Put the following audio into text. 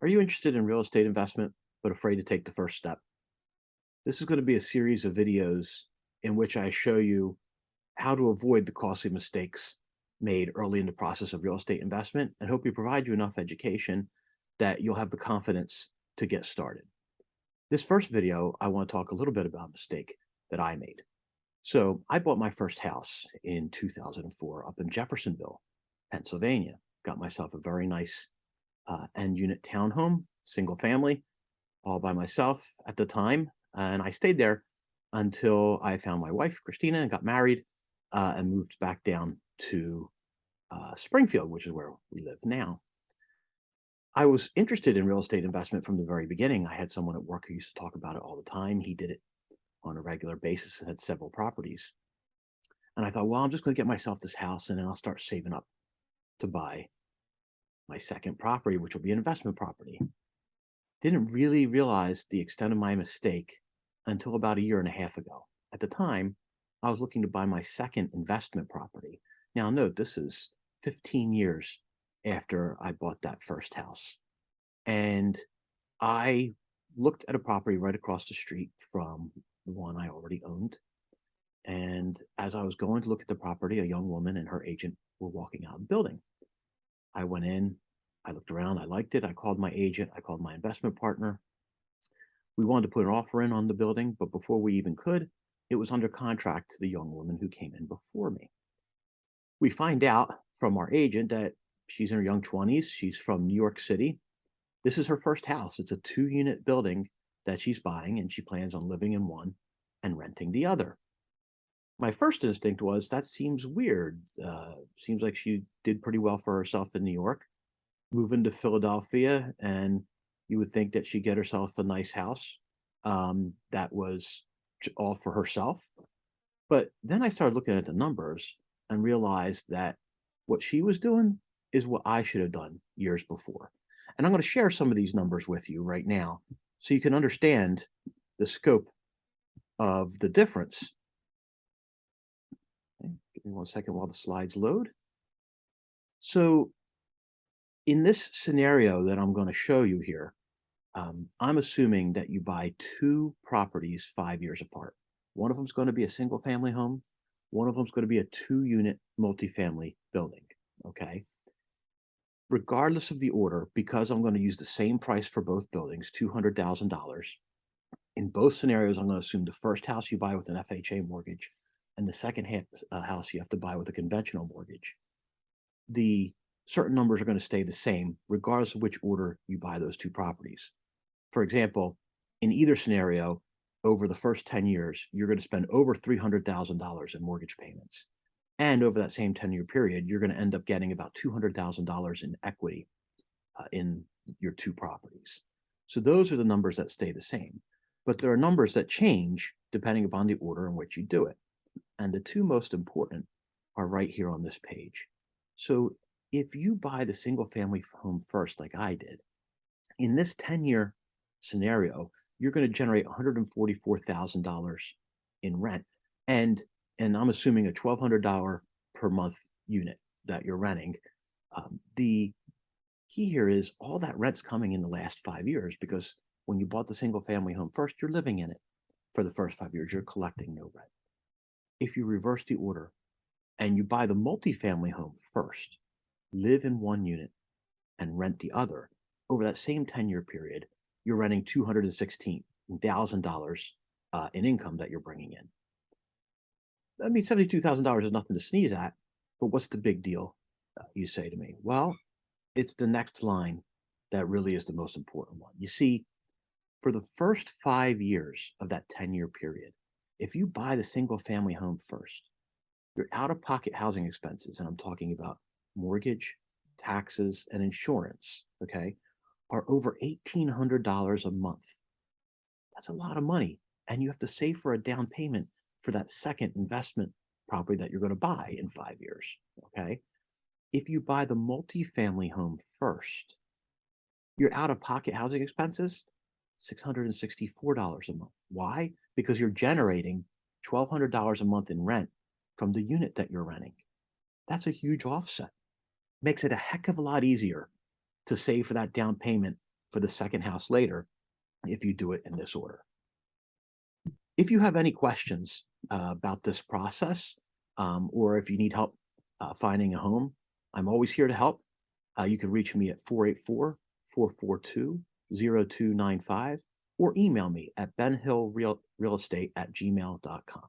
Are you interested in real estate investment but afraid to take the first step? This is going to be a series of videos in which I show you how to avoid the costly mistakes made early in the process of real estate investment and hopefully provide you enough education that you'll have the confidence to get started. This first video, I want to talk a little bit about a mistake that I made. So I bought my first house in 2004 up in Jeffersonville, Pennsylvania. Got myself a very nice end unit townhome, single family, all by myself at the time. And I stayed there until I found my wife, Christina, and got married and moved back down to Springfield, which is where we live now. I was interested in real estate investment from the very beginning. I had someone at work who used to talk about it all the time. He did it on a regular basis and had several properties. And I thought, well, I'm just going to get myself this house and then I'll start saving up to buy my second property, which will be an investment property. Didn't really realize the extent of my mistake until about a year and a half ago. At the time, I was looking to buy my second investment property. Now, note this is 15 years after I bought that first house. And I looked at a property right across the street from the one I already owned. And as I was going to look at the property, a young woman and her agent were walking out of the building. I went in, I looked around, I liked it. I called my agent, I called my investment partner. We wanted to put an offer in on the building, but before we even could, it was under contract to the young woman who came in before me. We find out from our agent that she's in her young 20s. She's from New York City. This is her first house. It's a 2-unit building that she's buying, and she plans on living in one and renting the other. My first instinct was that seems weird. Seems like she did pretty well for herself in New York. Moving to Philadelphia, and you would think that she'd get herself a nice house that was all for herself. But then I started looking at the numbers and realized that what she was doing is what I should have done years before. And I'm going to share some of these numbers with you right now so you can understand the scope of the difference. Okay, give me one second while the slides load. So in this scenario that I'm going to show you here, I'm assuming that you buy two properties 5 years apart. One of them is going to be a single family home. One of them is going to be a 2-unit multifamily building. Okay. Regardless of the order, because I'm going to use the same price for both buildings, $200,000. In both scenarios, I'm going to assume the first house you buy with an FHA mortgage and the second house you have to buy with a conventional mortgage. The certain numbers are going to stay the same regardless of which order you buy those two properties. For example, in either scenario, over the first 10 years, you're going to spend over $300,000 in mortgage payments. And over that same 10-year period, you're going to end up getting about $200,000 in equity in your two properties. So those are the numbers that stay the same. But there are numbers that change depending upon the order in which you do it. And the two most important are right here on this page. So if you buy the single family home first, like I did, in this 10-year scenario, you're going to generate $144,000 in rent. And I'm assuming a $1,200 per month unit that you're renting. The key here is all that rent's coming in the last 5 years because when you bought the single family home first, you're living in it for the first 5 years. You're collecting no rent. If you reverse the order and you buy the multifamily home first, live in one unit and rent the other, over that same 10-year period, you're renting $216,000 in income that you're bringing in. I mean, $72,000 is nothing to sneeze at, but what's the big deal, you say to me? Well, it's the next line that really is the most important one. You see, for the first 5 years of that 10-year period, if you buy the single family home first, your out of pocket housing expenses, and I'm talking about mortgage, taxes, and insurance, okay, are over $1,800 a month. That's a lot of money. And you have to save for a down payment for that second investment property that you're going to buy in 5 years. Okay. If you buy the multifamily home first, your out of pocket housing expenses, $664 a month. Why? Because you're generating $1,200 a month in rent from the unit that you're renting. That's a huge offset. Makes it a heck of a lot easier to save for that down payment for the second house later if you do it in this order. If you have any questions about this process, or if you need help finding a home, I'm always here to help. You can reach me at 484-442-0295 or email me at benhillrealestate@gmail.com.